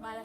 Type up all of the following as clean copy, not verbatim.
12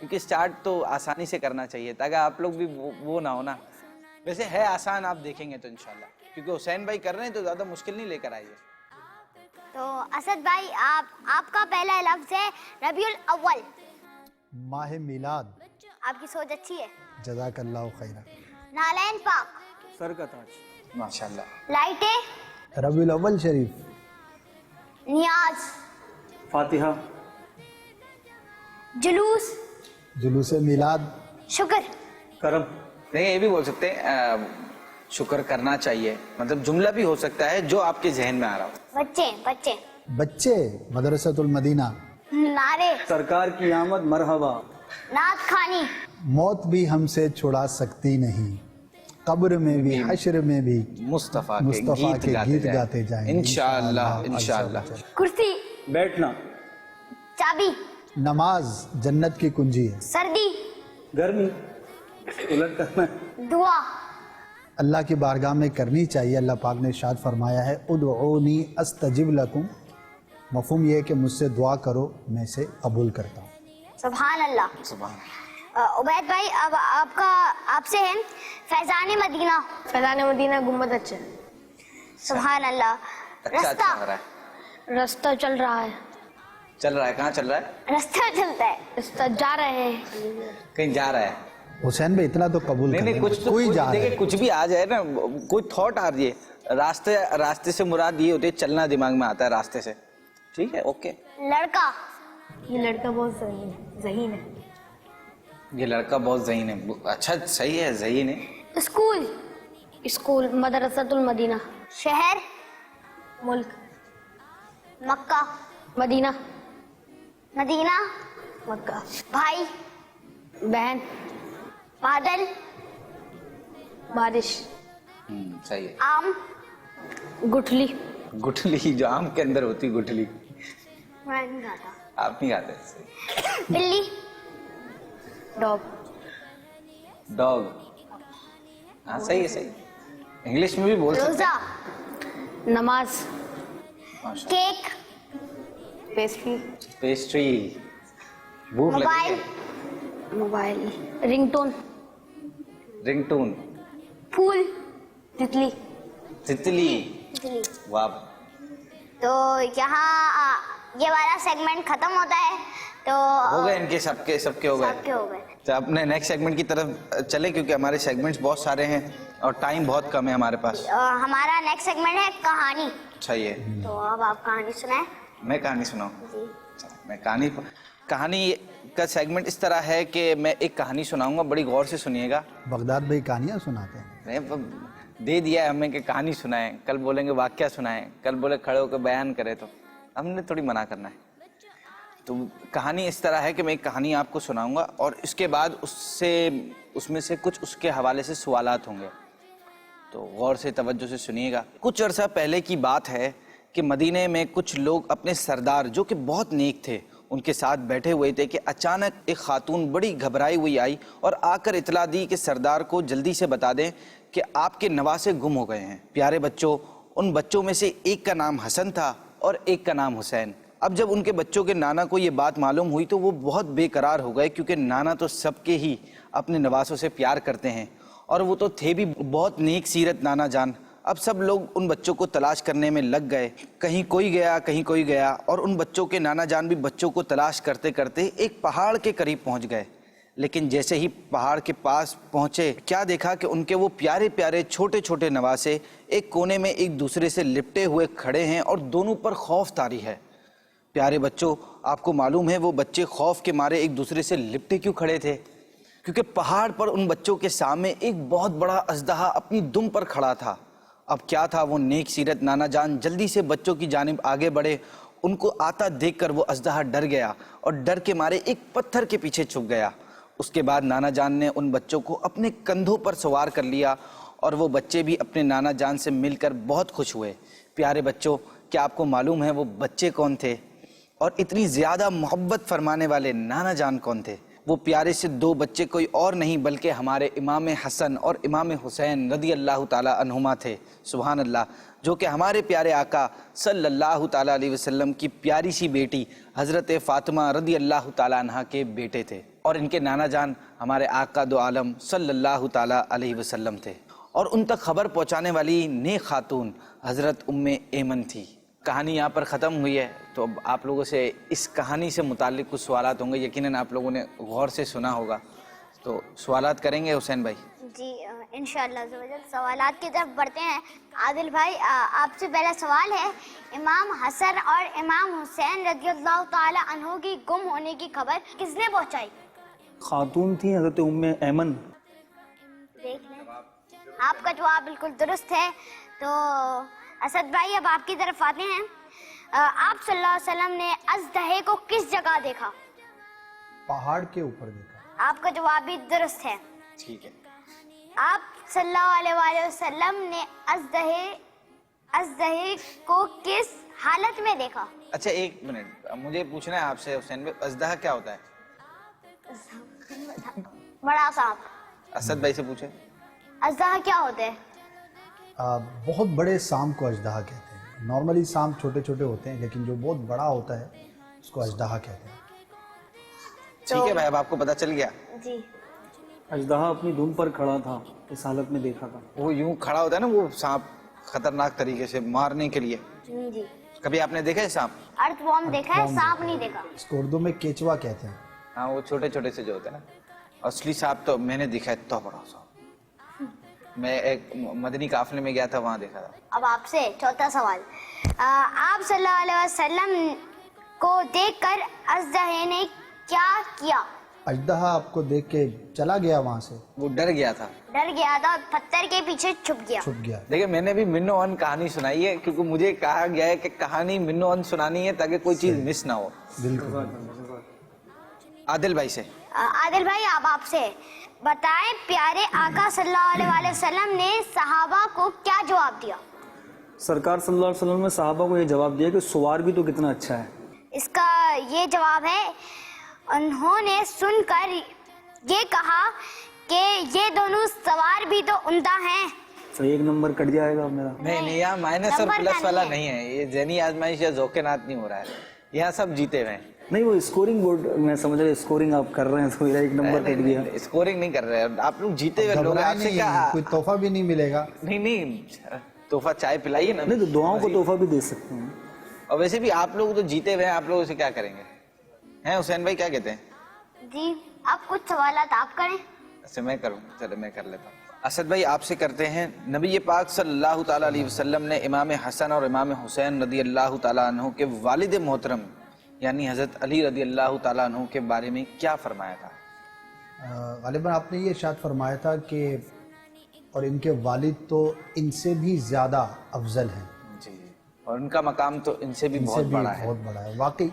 کیونکہ اسٹارٹ تو آسانی سے کرنا چاہیے تاکہ آپ لوگ بھی وہ نہ ہو نا. ویسے ہے آسان, آپ دیکھیں گے تو انشاءاللہ, کیونکہ حسین بھائی کر رہے ہیں تو زیادہ مشکل نہیں لے کر آئیے. تو اسد بھائی آپ کا پہلا لفظ ہے ربیع الاول. ماہ میلاد. آپ کی سوچ اچھی ہے. جزاک اللہ خیرہ. نالین پاک. سر کا تاج. ماشاءاللہ. لائٹیں. ربیع الاول شریف. نیاز. فاتحہ. جلوس. جلوس میلاد. شکر. کرم. نہیں, یہ بھی بول سکتے ہیں شکر کرنا چاہیے, مطلب جملہ بھی ہو سکتا ہے جو آپ کے ذہن میں آ رہا ہو. بچے. بچے. مدرسۃ المدینہ. نعرے. سرکار کی آمد مرحبا. نعت خوانی. موت بھی ہم سے چھڑا سکتی نہیں, قبر میں بھی حشر میں بھی مصطفیٰ کے گیت گاتے جائیں انشاءاللہ انشاءاللہ. کرسی. بیٹھنا. چابی. نماز جنت کی کنجی ہے. سردی. گرمی. الٹ کرنا. دعا. اللہ کی بارگاہ میں کرنی چاہیے. اللہ پاک نے ارشاد فرمایا ہے ادعونی استجب لکم, مفہوم یہ ہے کہ مجھ سے دعا کرو میں اسے قبول کرتا ہوں. سبحان اللہ. سبحان. عبید بھائی اب آپ سے ہے فیضان مدینہ. فیضان مدینہ گنبد اچھا ہے. سبحان اللہ. اچھا ہو رہا ہے. راستہ چل رہا ہے. چل رہا ہے, کہاں چل رہا ہے؟ رستہ چلتا ہے. راستہ جا رہے ہیں. کہیں جا رہا ہے. حسین بھائی اتنا تو قبول نہیں کر نہیں, لیں. کچھ تو کوئی جا رہا دیکھیں, ہے. کچھ بھی آ جائے نا, کوئی تھاٹ آ رہی ہے, راستے سے مراد یہ ہوتی ہے چلنا دماغ میں آتا ہے راستے سے. ٹھیک ہے, اوکے. لڑکا. یہ لڑکا بہت ذہین ہے. یہ لڑکا بہت ذہین ہے. اچھا صحیح ہے, ذہین ہے. اسکول. مدرسۃ المدینہ. شہر. ملک. مکہ. مدینہ. مدینہ. مکہ. بھائی. بہن. بادل. بارش. صحیح ہے. آم. گٹھلی. گٹھلی, جو آم کے اندر ہوتی گٹھلی. میں نہیں کھاتا. آپ نہیں کھاتے. بلی. ڈاگ. ڈاگ. ہاں صحیح ہے, صحیح. انگلش میں بھی بول سکتے روزہ. نماز. ہیں. کیک. پیسٹری. پیسٹری. بھوک موبائل. لگی. موبائل. رنگ ٹون. رنگ ٹون. پھول. تتلی. تتلی. واہ. تو یہاں یہ والا سیگمنٹ ختم ہوتا ہے. تو ہو گئے ان کے سب کے ہو گئے. سب کے ہو گئے. تو اپنے نیکسٹ سیگمنٹ کی طرف چلیں, کیونکہ ہمارے سیگمنٹس بہت سارے ہیں اور ٹائم بہت کم ہے ہمارے پاس. ہمارا نیکسٹ سیگمنٹ ہے کہانی. اچھا, یہ تو اب آپ کہانی سنائیں. میں کہانی سناؤں. جی. میں کہانی کا سیگمنٹ اس طرح ہے کہ میں ایک کہانی سناؤں گا, بڑی غور سے سنیے گا. بغداد بھائی کہانیاں سناتے ہیں. دے دیا ہے ہمیں کہ کہانی سنائیں, کل بولیں گے واقعہ سنائیں, کل بولے کھڑے ہو کے بیان کرے, تو ہم نے تھوڑی منع کرنا ہے. تو کہانی اس طرح ہے کہ میں ایک کہانی آپ کو سناؤں گا اور اس کے بعد اس میں سے کچھ اس کے حوالے سے سوالات ہوں گے, تو غور سے توجہ سے سنیے گا. کچھ عرصہ پہلے کی بات ہے کہ مدینے میں کچھ لوگ اپنے سردار جو کہ بہت نیک تھے ان کے ساتھ بیٹھے ہوئے تھے کہ اچانک ایک خاتون بڑی گھبرائی ہوئی آئی اور آ کر اطلاع دی کہ سردار کو جلدی سے بتا دیں کہ آپ کے نواسے گم ہو گئے ہیں. پیارے بچوں, ان بچوں میں سے ایک کا نام حسن تھا اور ایک کا نام حسین. اب جب ان کے بچوں کے نانا کو یہ بات معلوم ہوئی تو وہ بہت بے قرار ہو گئے, کیونکہ نانا تو سب کے ہی اپنے نواسوں سے پیار کرتے ہیں اور وہ تو تھے بھی بہت نیک سیرت نانا جان. اب سب لوگ ان بچوں کو تلاش کرنے میں لگ گئے, کہیں کوئی گیا اور ان بچوں کے نانا جان بھی بچوں کو تلاش کرتے کرتے ایک پہاڑ کے قریب پہنچ گئے. لیکن جیسے ہی پہاڑ کے پاس پہنچے, کیا دیکھا کہ ان کے وہ پیارے پیارے چھوٹے چھوٹے نواسے ایک کونے میں ایک دوسرے سے لپٹے ہوئے کھڑے ہیں اور دونوں پر خوف طاری ہے. پیارے بچوں, آپ کو معلوم ہے وہ بچے خوف کے مارے ایک دوسرے سے لپٹے کیوں کھڑے تھے؟ کیونکہ پہاڑ پر ان بچوں کے سامنے ایک بہت بڑا اژدہا اپنی دم پر کھڑا تھا. اب کیا تھا, وہ نیک سیرت نانا جان جلدی سے بچوں کی جانب آگے بڑھے. ان کو آتا دیکھ کر وہ اژدہا ڈر گیا اور ڈر کے مارے ایک پتھر کے پیچھے چھپ گیا. اس کے بعد نانا جان نے ان بچوں کو اپنے کندھوں پر سوار کر لیا اور وہ بچے بھی اپنے نانا جان سے مل کر بہت خوش ہوئے. پیارے بچوں, کیا آپ کو معلوم ہے وہ بچے کون تھے اور اتنی زیادہ محبت فرمانے والے نانا جان کون تھے؟ وہ پیارے سے دو بچے کوئی اور نہیں بلکہ ہمارے امام حسن اور امام حسین رضی اللہ تعالی عنہما تھے. سبحان اللہ, جو کہ ہمارے پیارے آقا صلی اللہ تعالی علیہ وسلم کی پیاری سی بیٹی حضرت فاطمہ رضی اللہ تعالی عنہا کے بیٹے تھے. اور ان کے نانا جان ہمارے آقا دو عالم صلی اللہ تعالیٰ علیہ وسلم تھے، اور ان تک خبر پہنچانے والی نیک خاتون حضرت ام ایمن تھی۔ کہانی یہاں پر ختم ہوئی ہے، تو اب آپ لوگوں سے اس کہانی سے متعلق کچھ سوالات ہوں گے، یقیناً آپ لوگوں نے غور سے سنا ہوگا، تو سوالات کریں گے حسین بھائی؟ جی انشاءاللہ سوالات کی طرف بڑھتے ہیں۔ عادل بھائی آپ سے پہلا سوال ہے، امام حسن اور امام حسین رضی اللہ تعالی عنہ کی گم ہونے کی خبر کس نے پہنچائی؟ خاتون تھی حضرت ام ایمن۔ دیکھ لیں آپ کا جواب بالکل درست ہے۔ تو اسد بھائی اب آپ کی طرف آتے ہیں۔ آپ صلی اللہ علیہ وسلم نے اژدہے کو کس جگہ دیکھا؟ پہاڑ کے اوپر دیکھا۔ آپ کا جواب بھی درست ہے۔ ٹھیک ہے۔ آپ صلی اللہ علیہ وآلہ وسلم نے اژدہے کو کس حالت میں دیکھا؟ اچھا ایک منٹ، مجھے پوچھنا ہے آپ سے حسین بھائی، اژدہا کیا ہوتا ہے؟ بڑا سانپ۔ اسد بھائی سے پوچھیں۔ اژدہا کیا ہوتے ہیں؟ بہت بڑے سانپ کو اژدہا کہتے ہیں۔ نارملی سانپ چھوٹے چھوٹے ہوتے ہیں، لیکن جو بہت بڑا ہوتا ہے اس کو اژدہا کہتے ہیں۔ ٹھیک ہے بھائی، اب آپ کو پتہ چل گیا۔ جی اژدہا اپنی دم پر کھڑا تھا، اس حالت میں دیکھا تھا۔ وہ یوں کھڑا ہوتا ہے نا وہ سانپ، خطرناک طریقے سے مارنے کے لیے۔ جی کبھی آپ نے دیکھا ہے سانپ؟ ارتھ وارم دیکھا ہے، سانپ نہیں دیکھا۔ اس کو اردو میں کیچوا کہتے ہیں۔ ہاں وہ چھوٹے چھوٹے سے جو ہوتے ہیں نا، اصلی سانپ تو میں نے دیکھا ہے، اتنا بڑا سانپ، میں ایک مدنی قافلے میں گیا تھا، وہاں دیکھا تھا۔ اب آپ سے چوتھا سوال، آپ صلی اللہ علیہ وسلم کو دیکھ کر اژدہے نے کیا کیا؟ اژدہا آپ کو دیکھ کے چلا گیا وہاں سے، وہ ڈر گیا تھا، ڈر گیا تھا، پتھر کے پیچھے چھپ گیا۔ چھپ گیا۔ دیکھیں میں نے بھی منو ان کہانی سنائی ہے، کیونکہ مجھے کہا گیا ہے کہ کہانی منو ان سنانی ہے تاکہ کوئی چیز مس نہ ہو۔ بالکل۔ عادل بھائی سے۔ عادل بھائی اب آپ سے بتائیں، پیارے آقا صلی اللہ علیہ وآلہ وسلم نے صحابہ کو کیا جواب دیا؟ سرکار صلی اللہ علیہ وسلم نے صحابہ کو یہ جواب دیا کہ سوار بھی تو کتنا اچھا ہے۔ اس کا یہ جواب ہے، انہوں نے سن کر یہ کہا کہ یہ دونوں سوار بھی تو عمدہ ہیں۔ تو ایک نمبر کٹ جائے گا میرا۔ نہیں یہاں مائنس اور نمبر پلس کا والا نہیں ہے۔ نہیں ہے، یہ ذہنی آزمائش یا ذوق نات نہیں ہو رہا ہے، یہاں سب جیتے ہوئے ہیں۔ نہیں وہ اسکورنگ بورڈ میں سمجھ رہا اسکورنگ آپ کر رہے ہیں، تو میرا ایک نمبر کٹ گیا۔ اسکورنگ نہیں کر رہے ہیں آپ لوگ، جیتے ہوئے لوگ۔ گھبرائے آپ سے نہیں، کیا کوئی تحفہ بھی نہیں ملے گا۔ نہیں تحفہ چائے پلائیے نا، نہیں تو دعاؤں کو تحفہ بھی دے سکتے ہیں۔ اور ویسے بھی آپ لوگ تو جیتے ہوئے ہیں، آپ لوگوں سے کیا کریں گے؟ ہیں حسین بھائی کیا کہتے ہیں؟ جی اب کچھ سوالات آپ کریں۔ اچھا میں کروں، چلو میں کر لیتا ہوں۔ اسد بھائی آپ سے کرتے ہیں، نبی پاک صلی اللہ تعالیٰ علیہ وسلم نے امام حسن اور امام حسین رضی اللہ تعالیٰ عنہ کے والد محترم یعنی حضرت علی رضی اللہ تعالیٰ عنہ کے بارے میں کیا فرمایا تھا؟ غالباً آپ نے یہ ارشاد فرمایا تھا کہ اور ان کے والد تو ان سے بھی زیادہ افضل ہیں، جی، اور ان کا مقام تو ان سے بھی بہت بڑا ہے۔ بہت بڑا ہے۔ واقعی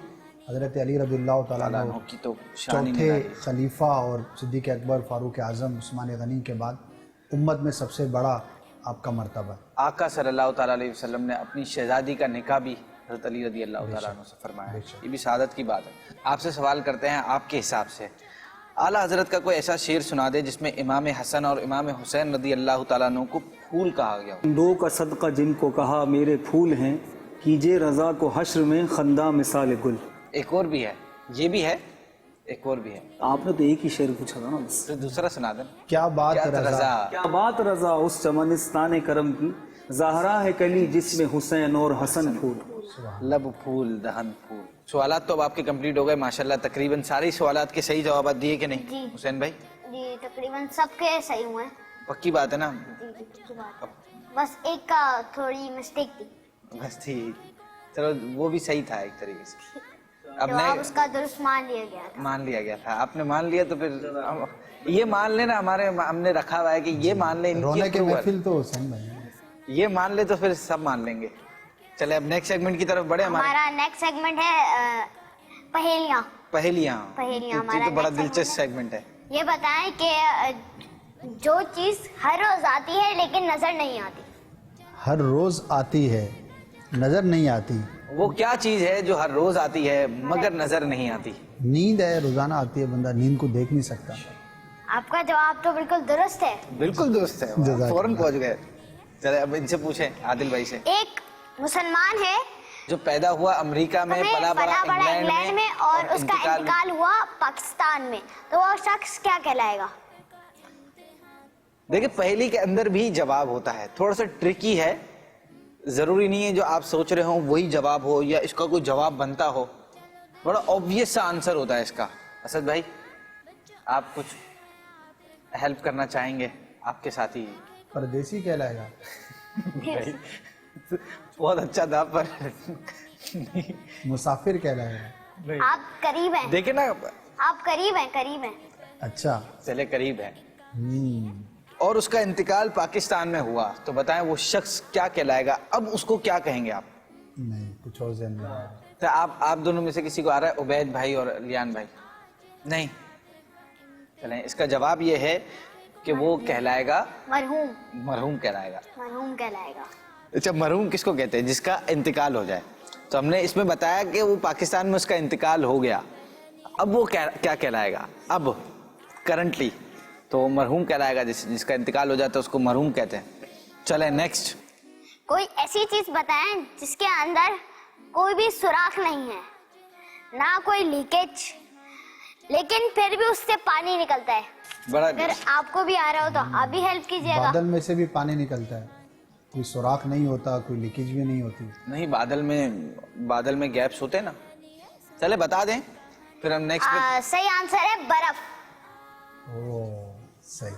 حضرت علی رضی اللہ تعالیٰ عنہ عنہ کی تو شان ہی چوتھے نرالی۔ خلیفہ اور صدیق اکبر، فاروق اعظم، عثمان غنی کے بعد امت میں سب سے بڑا آپ کا مرتبہ ہے۔ آقا صلی اللہ تعالیٰ علیہ وسلم نے اپنی شہزادی کا نکاح بھی حضرت علی رضی اللہ تعالیٰ عنہ سے فرمایا ہے، یہ بھی سعادت کی بات ہے۔ آپ سے سوال کرتے ہیں آپ کے حساب سے، اعلیٰ حضرت کا کوئی ایسا شعر سنا دے جس میں امام حسن اور امام حسین رضی اللہ تعالیٰ عنہ کو پھول کہا گیا ہو۔ دو کا صدقہ جن کو کہا میرے پھول ہیں، کیجے رضا کو حشر میں خندہ مثال گل۔ ایک اور بھی ہے، یہ بھی ہے، ایک اور بھی ہے، آپ نے تو ایک ہی شعر پوچھا تھا نا بس۔ پھر دوسرا سنا دیں۔ کیا بات کیا رضا، رضا، کیا بات رضا اس چمنستان کرم کی، زہرا ہے کلی جس میں حسین اور حسن پھول۔ لب پھول دہن پھول۔ سوالات تو اب آپ کے کمپلیٹ ہو گئے ماشاءاللہ، تقریباً سارے سوالات کے صحیح جوابات دیے کہ نہیں جی حسین بھائی؟ جی تقریباً سب کے صحیح ہوئے ہیں۔ پکی بات ہے نا؟ جی جی پکی بات ہے، بس ایک کا تھوڑی مسٹیک تھی، بس ٹھیک، چلو وہ بھی صحیح تھا ایک طریقے سے، اب جواب اس کا درست مان لیا گیا تھا۔ مان لیا گیا تھا، آپ نے مان لیا تو پھر یہ مان لینا، ہم نے رکھا ہوا ہے کہ یہ مان لیں، رونے کے محفل تو حسین بھائی ہیں۔ یہ مان لے تو پھر سب مان لیں گے۔ چلے اب نیکسٹ سیگمنٹ کی طرف بڑھے، ہمارا نیکسٹ سیگمنٹ ہے پہیلیاں۔ پہیلیاں پہیلیاں یہ ہمارا تو بڑا next دلچسپ سیگمنٹ ہے۔ یہ بتائیں کہ جو چیز ہر روز آتی ہے لیکن نظر نہیں آتی۔ ہر روز آتی ہے نظر نہیں آتی، وہ کیا چیز ہے جو ہر روز آتی ہے مگر نظر نہیں آتی؟ نیند ہے، روزانہ آتی ہے، بندہ نیند کو دیکھ نہیں سکتا۔ آپ کا جواب تو بالکل درست ہے۔ بالکل درست ہے، جزاک فوراً اللہ۔ پہنچ گئے۔ چلے اب ان سے پوچھیں عادل بھائی سے۔ ایک مسلمان ہے جو پیدا ہوا امریکہ میں، پلا بڑا انگلینڈ میں اور اس کا انتقال ہوا پاکستان میں، تو وہ شخص کیا کہلائے گا؟ دیکھیں پہلی کے اندر بھی جواب ہوتا ہے، تھوڑا سا ٹرکی ہے، ضروری نہیں ہے جو آپ سوچ رہے ہوں وہی جواب ہو یا اس کا کوئی جواب بنتا ہو، بڑا آبویس سا آنسر ہوتا ہے اس کا۔ اسد بھائی آپ کچھ ہیلپ کرنا چاہیں گے؟ آپ کے ساتھی پردیسی کہلائے گا۔ بہت اچھا تھا پر مسافر کہلائے گا۔ آپ قریب ہیں، دیکھیں نا، آپ قریب ہیں، قریب ہیں۔ اچھا، چلے قریب ہے۔ اور اس کا انتقال پاکستان میں ہوا، تو بتائیں وہ شخص کیا کہلائے گا؟ اب اس کو کیا کہیں گے آپ؟ نہیں کچھ اور ذہن میں آ رہا ہے۔ تو آپ دونوں میں سے کسی کو آ رہا ہے؟ عبید بھائی اور لیان بھائی؟ نہیں، چلیں اس کا جواب یہ ہے کہ وہ کہلائے گا مرحوم، مرحوم کہلائے گا۔ مرحوم کہلائے گا۔ اچھا، مرحوم کس کو کہتے ہیں؟ جس کا انتقال ہو جائے۔ تو ہم نے اس میں بتایا کہ وہ پاکستان میں اس کا انتقال ہو گیا، اب وہ کیا کہلائے گا؟ اب کرنٹلی تو مرحوم کہلائے گا، جس کا انتقال ہو جاتا ہے اس کو مرحوم کہتے ہیں۔ چلیں نیکسٹ۔ کوئی ایسی چیز بتائیں جس کے اندر کوئی بھی سوراخ نہیں ہے، نہ کوئی لیکیج، لیکن پھر بھی اس سے پانی نکلتا ہے۔ بڑا اگر آپ کو بھی آ رہا ہو تو آپ بھی ہیلپ کیجیے گا۔ بادل میں سے بھی پانی نکلتا ہے، کوئی سوراخ نہیں ہوتا، کوئی لیکیج بھی نہیں ہوتی۔ نہیں، بادل میں گیپس ہوتے ہیں نا۔ چلے بتا دیں پھر ہم نیکسٹ پہ۔ صحیح آنسر ہے برف۔ اوہ صحیح۔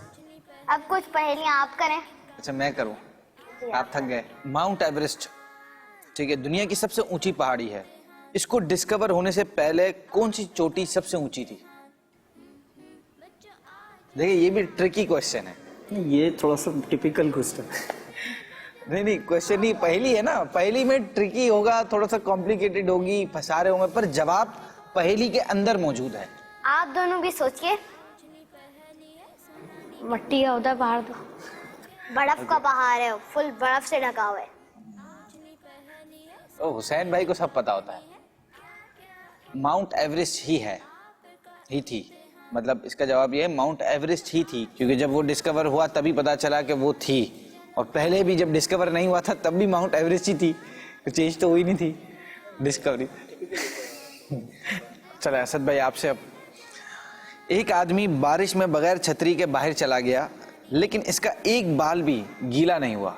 اب کچھ پہیلیاں آپ کریں۔ اچھا میں کروں، آپ تھک گئے۔ ماؤنٹ ایوریسٹ، ٹھیک ہے، دنیا کی سب سے اونچی پہاڑی ہے، اس کو ڈسکور ہونے سے پہلے کون سی چوٹی سب سے اونچی تھی؟ دیکھیں یہ بھی ٹرکی کوشچن ہے۔ یہ تھوڑا سا ٹپیکل کوسچن۔ نہیں کوشچن نہیں، پہلی ہے نا، پہلی میں ٹرکی ہوگا، تھوڑا سا کمپلیکیٹڈ ہوگی، پھنسا رہے ہوں گے، پر جواب پہلی کے اندر موجود ہے۔ آپ دونوں بھی سوچئے۔ مٹی کا ہوتا ہے پہاڑ تو۔ برف کا پہاڑ ہے، فل برف سے ڈھکا ہوا ہے۔ او حسین بھائی کو سب پتا ہوتا ہے۔ ماؤنٹ ایوریسٹ ہی تھی، مطلب اس کا جواب یہ ہے ماؤنٹ ایوریسٹ ہی تھی، کیونکہ جب وہ ڈسکور ہوا تبھی پتا چلا کہ وہ تھی، اور پہلے بھی جب ڈسکور نہیں ہوا تھا تب بھی ماؤنٹ ایوریسٹ ہی تھی، چینج تو ہوئی نہیں تھی ڈسکوری۔ چلے اسد بھائی آپ سے اب، ایک آدمی بارش میں بغیر چھتری کے باہر چلا گیا لیکن اس کا ایک بال بھی گیلا نہیں ہوا،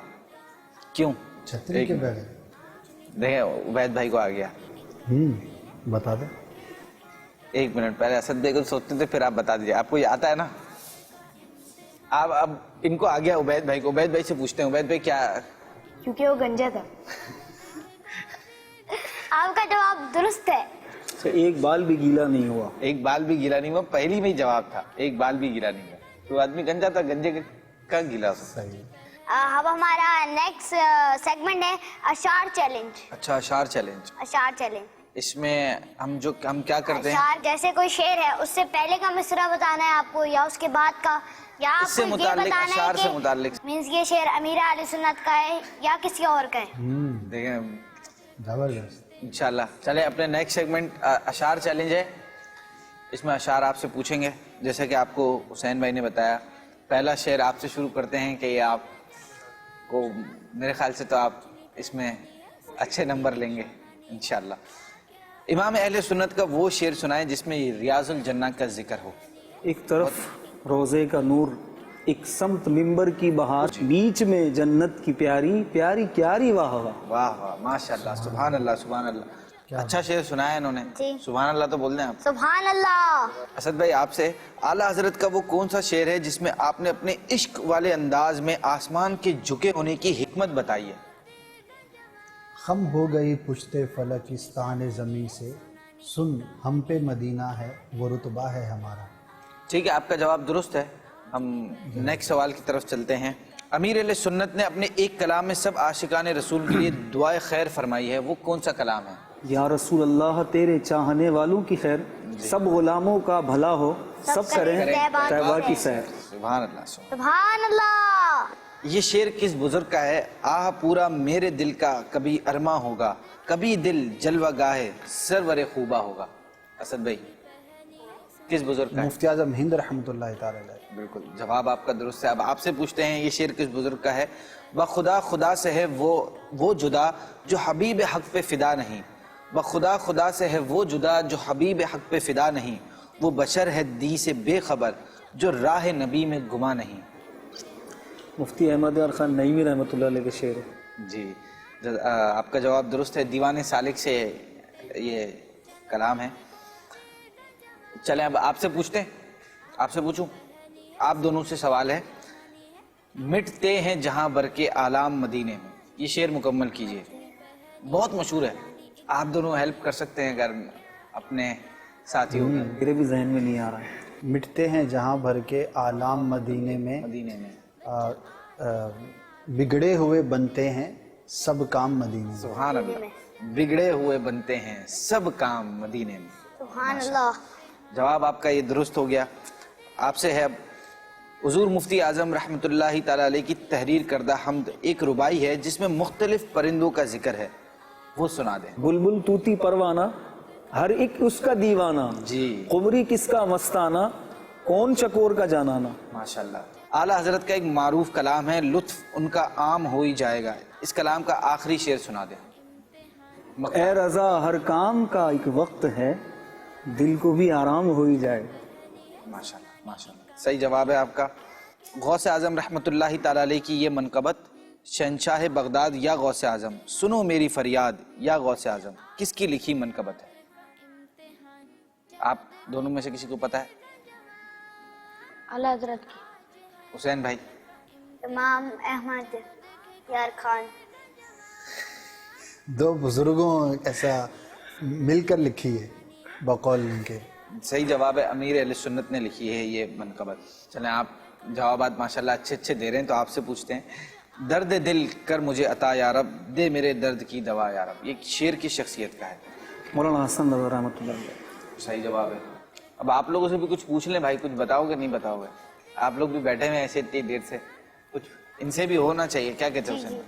کیوں؟ چھتری کے بغیر؟ دیکھیں عبید بھائی کو آ گیا۔ بتا دیں۔ ایک منٹ، پہلے اسد بھائی کو سوچتے تھے پھر آپ بتا دیجیے، آپ کو یہ آتا ہے نا؟ آپ اب ان کو آ گیا عبید بھائی کو، عبید بھائی سے پوچھتے ہیں عبید بھائی کیا؟ کیونکہ وہ گنجا تھا۔ آپ کا جواب درست ہے۔ ایک بال بھی گیلا نہیں ہوا۔ ایک بال بھی گیلا نہیں ہوا، پہلی میں ہی جواب تھا، ایک بال بھی گیلا نہیں ہوا، تو آدمی گنجا تھا، گنجے کا گیلا ہو سکتا ہے۔ صحیح۔ اب ہمارا نیکسٹ سیگمنٹ ہے اشعار چیلنج۔ اچھا، اشعار چیلنج۔ اشعار چیلنج، اس میں ہم کیا کرتے ہیں؟ اشعار جیسے کوئی شعر ہے اس سے پہلے کا مصرع بتانا ہے آپ کو، یا اس کے بعد کا، یا اس آپ سے کو یہ متعلق، بتانا اشعار سے ہے متعلق۔ کہ مینس یہ شعر امیر اہل سنت کا ہے یا کسی اور کا ہے۔ دیکھیں زبردست۔ انشاءاللہ۔ چلیں اپنے نیکسٹ سیگمنٹ اشعار چیلنج ہے، اس میں اشعار آپ سے پوچھیں گے، جیسے کہ آپ کو حسین بھائی نے بتایا۔ پہلا شعر آپ سے شروع کرتے ہیں کہ یہ آپ کو، میرے خیال سے تو آپ اس میں اچھے نمبر لیں گے انشاءاللہ۔ امام اہل سنت کا وہ شعر سنائیں جس میں ریاض الجنہ کا ذکر ہو۔ ایک طرف روزے کا نور، ایک سمت ممبر کی بہار، بیچ میں جنت کی پیاری پیاری کیاری واہ واہ۔ واہ واہ، ماشاءاللہ، سبحان اللہ سبحان اللہ، اچھا شعر سنایا انہوں نے۔ جی۔ سبحان اللہ تو بول دیں آپ۔ سبحان اللہ۔ اسد بھائی آپ سے، اعلیٰ حضرت کا وہ کون سا شعر ہے جس میں آپ نے اپنے عشق والے انداز میں آسمان کے جھکے ہونے کی حکمت بتائی ہے؟ خم ہو گئی پشت فلکستان زمیں سے، سن ہم پہ مدینہ ہے وہ رتبہ ہے ہمارا۔ ٹھیک ہے، آپ کا جواب درست ہے۔ ہم نیکسٹ سوال کی طرف چلتے ہیں۔ امیر اہل سنت نے اپنے ایک کلام میں سب عاشقان رسول کے لیے دعائے خیر فرمائی ہے، وہ کون سا کلام ہے؟ یا رسول اللہ تیرے چاہنے والوں کی خیر، سب غلاموں کا بھلا ہو، سب کریں طیبہ کی سیر۔ سبحان اللہ سبحان اللہ۔ یہ شعر کس بزرگ کا ہے؟ آہ پورا میرے دل کا کبھی ارماں ہوگا، کبھی دل جلوہ گاہ سرور خوبا ہوگا۔ اسد بھائی کس بزرگ کا ہے؟ مفتی اعظم ہند رحمۃ اللہ تعالی علیہ۔ بالکل جواب آپ کا درست ہے۔ اب آپ سے پوچھتے ہیں یہ شعر کس بزرگ کا ہے؟ بخدا خدا سے ہے وہ جدا جو حبیب حق پہ فدا نہیں، بخدا خدا سے ہے وہ جدا جو حبیب حق پہ فدا نہیں، وہ بشر ہے دی سے بے خبر جو راہ نبی میں گما نہیں۔ مفتی احمد یار خان نعیمی رحمۃ اللہ علیہ کے شعر ہے۔ جی آپ کا جواب درست ہے، دیوان سالک سے یہ کلام ہے۔ چلیں اب آپ سے پوچھتے ہیں، آپ سے پوچھوں، آپ دونوں سے سوال ہے۔ مٹتے ہیں جہاں بر کے آلام مدینے میں، یہ شعر مکمل کیجئے، بہت مشہور ہے، آپ دونوں ہیلپ کر سکتے ہیں اگر اپنے ساتھیوں میں۔ میرے بھی ذہن میں نہیں آ رہا ہے۔ مٹتے ہیں جہاں بھر کے آلام مدینے میں، مدینے میں بگڑے ہوئے بنتے ہیں سب کام مدینے میں۔ سبحان اللہ، بگڑے ہوئے بنتے ہیں سب کام مدینے میں۔ سبحان اللہ۔ جواب آپ کا یہ درست ہو گیا۔ آپ سے ہے اب، حضور مفتی اعظم رحمۃ اللہ تعالی علیہ کی تحریر کردہ حمد ایک ربائی ہے جس میں مختلف پرندوں کا ذکر ہے، وہ سنا دیں۔ بلبل طوطی پروانہ ہر ایک اس کا دیوانہ، جی قمری کس کا مستانہ کون چکور کا جانانا۔ ماشاءاللہ، اعلیٰ حضرت کا ایک معروف کلام ہے، لطف ان کا عام ہو ہی جائے گا، اس کلام کا آخری شعر سنا دیں۔ اے رضا ہر کام کا ایک وقت ہے دل کو بھی آرام ہو ہی جائے۔ ماشاءاللہ ماشاءاللہ، صحیح جواب ہے آپ کا۔ غوث اعظم رحمۃ اللہ تعالی علیہ کی یہ منقبت، شہنشاہ بغداد یا غوث اعظم سنو میری فریاد یا غوث اعظم، کس کی لکھی منقبت ہے؟ آپ دونوں میں سے کسی کو پتہ ہے؟ اعلیٰ حضرت کی۔ حسین بھائی؟ امام احمد یار خان۔ دو بزرگوں ایسا مل کر لکھی ہے بقول ان کے۔ صحیح جواب ہے، امیر اہل سنت نے لکھی ہے یہ منقبت۔ چلیں آپ جوابات ماشاءاللہ اچھے دے رہے ہیں، تو آپ سے پوچھتے ہیں، درد دل کر مجھے عطا یا رب، دے میرے درد کی دوا یا رب، یہ شعر کی شخصیت کا ہے؟ مولانا حسن رضا رحمۃ اللہ علیہ۔ صحیح جواب ہے۔ اب آپ لوگوں سے بھی کچھ پوچھ لیں بھائی، کچھ بتاؤ گے نہیں بتاؤ گے؟ آپ لوگ بھی بیٹھے ہوئے ہیں ایسے اتنی دیر سے، کچھ ان سے بھی ہونا چاہیے، کیا کہتے ہیں حسین؟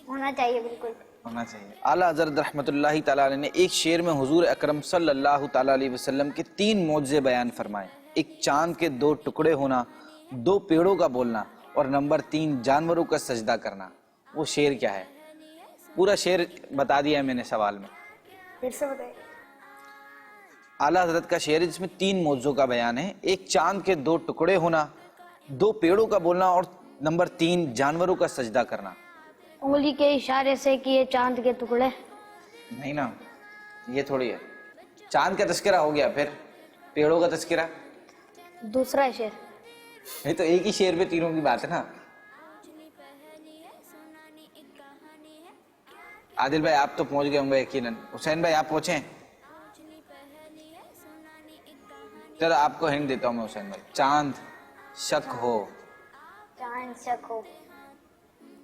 ہونا چاہیے، بالکل ہونا چاہیے۔ اعلیٰ حضرت رحمۃ اللہ تعالیٰ علیہ نے ایک شعر میں حضور اکرم صلی اللہ تعالیٰ علیہ وسلم کے 3 معجزے بیان فرمائے، ایک چاند کے 2 ٹکڑے ہونا، 2 پیڑوں کا بولنا، اور نمبر 3 جانوروں کا سجدہ کرنا۔ وہ شعر کیا ہے؟ پورا شعر بتا دیا ہے میں نے سوال میں۔ پھر سے بتائیے۔ اعلیٰ حضرت کا شعر ہے جس میں 3 موضوع کا بیان ہے، ایک چاند کے 2 ٹکڑے ہونا، 2 پیڑوں کا بولنا، اور نمبر 3 جانوروں کا سجدہ کرنا۔ انگلی کے اشارے سے کیے چاند کے ٹکڑے۔ نہیں نا، یہ تھوڑی ہے، چاند کا تذکرہ ہو گیا، پھر پیڑوں کا تذکرہ، دوسرا شعر۔ یہ تو ایک ہی شعر پہ تینوں کی بات ہے نا۔ عادل بھائی آپ تو پہنچ گئے ہوں گے یقیناً، حسین بھائی آپ پہنچیں؟ چلو آپ کو ہنٹ دیتا ہوں میں حسین بھائی، چاند شک ہو، چاند شک ہو،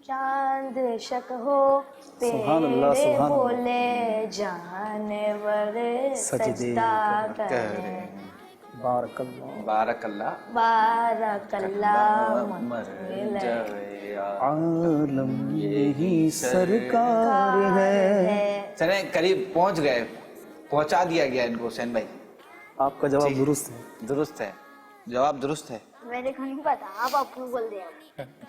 چاند شک ہو سبحان اللہ، پیرے سبحان اللہ۔ بولے جانور سجدے سجدہ کریں، بارک اللہ۔ بارک اللہ بارک اللہ مر جائے عالم یہی سرکار ہے۔ چلیں قریب پہنچ گئے، پہنچا دیا گیا ان کو حسین بھائی۔ آپ کا جواب درست ہے۔ درست ہے، جواب درست ہے۔ میرے کو نہیں پتا، آپ اپروول دیں۔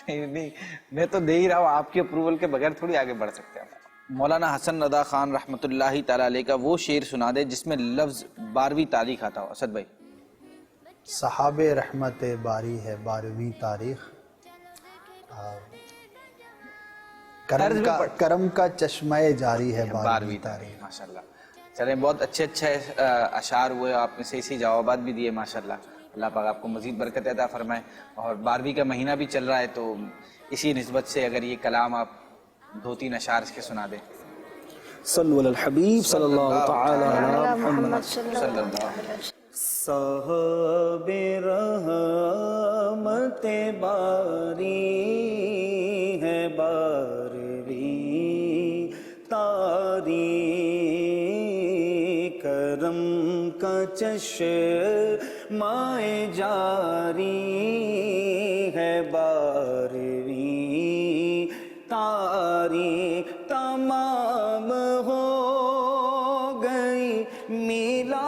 نہیں میں تو دے ہی رہا ہوں، آپ کے اپروول کے بغیر تھوڑی آگے بڑھ سکتے ہیں۔ مولانا حسن رضا خان رحمۃ اللہ تعالی علیہ کا وہ شعر سنا دے جس میں لفظ 12ویں تاریخ آتا ہو۔ اسد بھائی؟ صحاب رحمت باری ہے 12ویں تاریخ، کرم کا چشمہ جاری ہے 12ویں تاریخ۔ ماشاءاللہ، چلیں بہت اچھے اشعار ہوئے، آپ نے صحیح جوابات بھی دیے ماشاءاللہ۔ اللہ پاک آپ کو مزید برکت عطا فرمائے، اور 12ویں کا مہینہ بھی چل رہا ہے، تو اسی نسبت سے اگر یہ کلام آپ 2-3 اشعار اس کے سنا دیں۔ صلو علی الحبیب صلی اللہ تعالی علی محمد۔ صلی اللہ علیہ وسلم۔ صاحب رحمت باری ہے 12ویں تاریخ، کرم کا چشمہ جاری ہے 12ویں تاریخ، تمام ہو گئی میلاد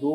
2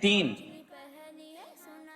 3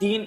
3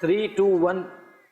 3, 2, 1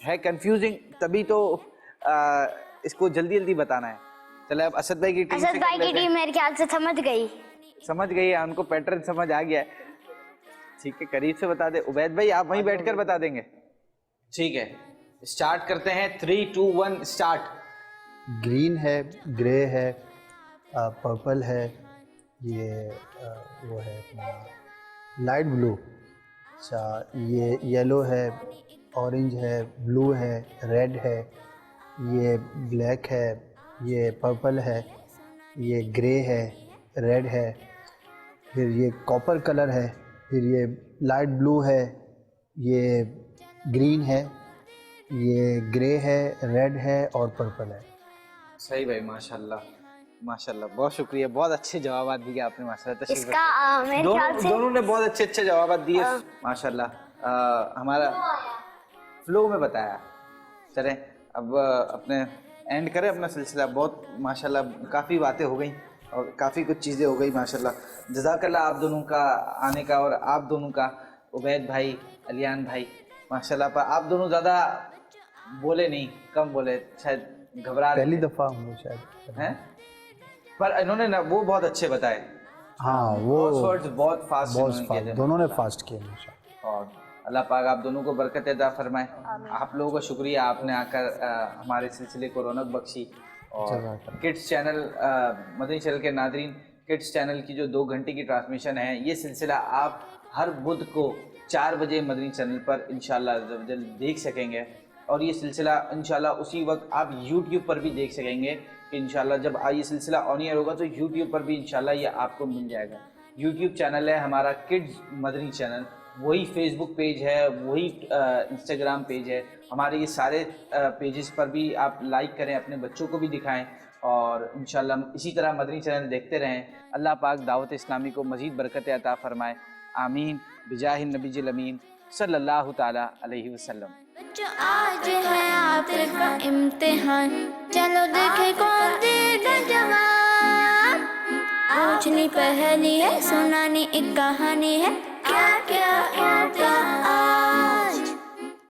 ہے کنفیوزنگ، تبھی تو اس کو جلدی جلدی بتانا ہے. چلے اب اسد بھائی کی ٹیم اسد بھائی کی ٹیم میرے خیال سے سمجھ گئی ہے، ان کو پیٹرن سمجھ آ گیا ہے. ٹھیک ہے، قریب سے بتا دیں. عبید بھائی آپ وہیں بیٹھ کر بتا دیں گے. ٹھیک ہے، اسٹارٹ کرتے ہیں. 3 2 1 اسٹارٹ. گرین ہے، گرے ہے، پرپل ہے، یہ وہ ہے اپنا لائٹ بلو. اچھا، یہ یلو ہے، اورنج ہے، بلو ہے، ریڈ ہے، یہ بلیک ہے، یہ پرپل ہے، یہ گرے ہے، ریڈ ہے، پھر یہ کاپر کلر ہے، پھر یہ لائٹ بلو ہے، یہ گرین ہے، یہ گرے ہے، ریڈ ہے اور پرپل ہے. صحیح بھائی، ماشاءاللہ ماشاءاللہ، بہت شکریہ، بہت اچھے جوابات دیے آپ نے ماشاءاللہ. اس کا میرے خیال سے دونوں نے بہت اچھے اچھے جوابات دیے ماشاءاللہ. ہمارا فلو میں بتایا. چلیں اب اپنے اینڈ کریں اپنا سلسلہ. بہت ماشاءاللہ کافی باتیں ہو گئیں اور کافی کچھ چیزیں ہو گئی ماشاءاللہ. جزاک اللہ آپ دونوں کا آنے کا اور آپ دونوں کا. عبید بھائی، علیان بھائی، ماشاءاللہ آپ دونوں زیادہ بولے نہیں، کم بولے، شاید گھبرا رہے پہلی تھے. دفعہ ہم لوگ شاید ہیں پر انہوں نے وہ بہت اچھے بتائے. ہاں، وہ بہت فاسٹ انہوں نے کیے تھے دونوں نے فاسٹ کیے ماشاءاللہ. اور اللہ پاک آپ دونوں کو برکت عطا فرمائے. آپ لوگوں کا شکریہ، آپ نے آ کر ہمارے سلسلے کو رونق بخشی. اور کڈس چینل، مدنی چینل کے ناظرین، کڈس چینل کی جو 2 گھنٹے کی ٹرانسمیشن ہے، یہ سلسلہ آپ ہر بدھ کو 4 بجے مدنی چینل پر انشاءاللہ عز و جل دیکھ سکیں گے. اور یہ سلسلہ انشاءاللہ اسی وقت آپ یوٹیوب پر بھی دیکھ سکیں گے کہ انشاءاللہ جب یہ سلسلہ آن ایئر ہوگا تو یوٹیوب پر بھی انشاءاللہ یہ آپ کو مل جائے گا. یوٹیوب چینل ہے ہمارا کڈز مدنی چینل، وہی فیس بک پیج ہے، وہی انسٹاگرام پیج ہے. ہمارے یہ سارے پیجز پر بھی آپ لائک کریں، اپنے بچوں کو بھی دکھائیں اور انشاءاللہ اسی طرح مدنی چینل دیکھتے رہیں. اللہ پاک دعوت اسلامی کو مزید برکت عطا فرمائے. آمین بجاہ النبی الامین صلی اللہ تعالی علیہ وسلم. جو آج ہے عاطف کا امتحان، چلو دیکھے کون دے گا جواب. پوچھنی پہلی ہے، سنانی ایک کہانی ہے، کیا کیا امتحان.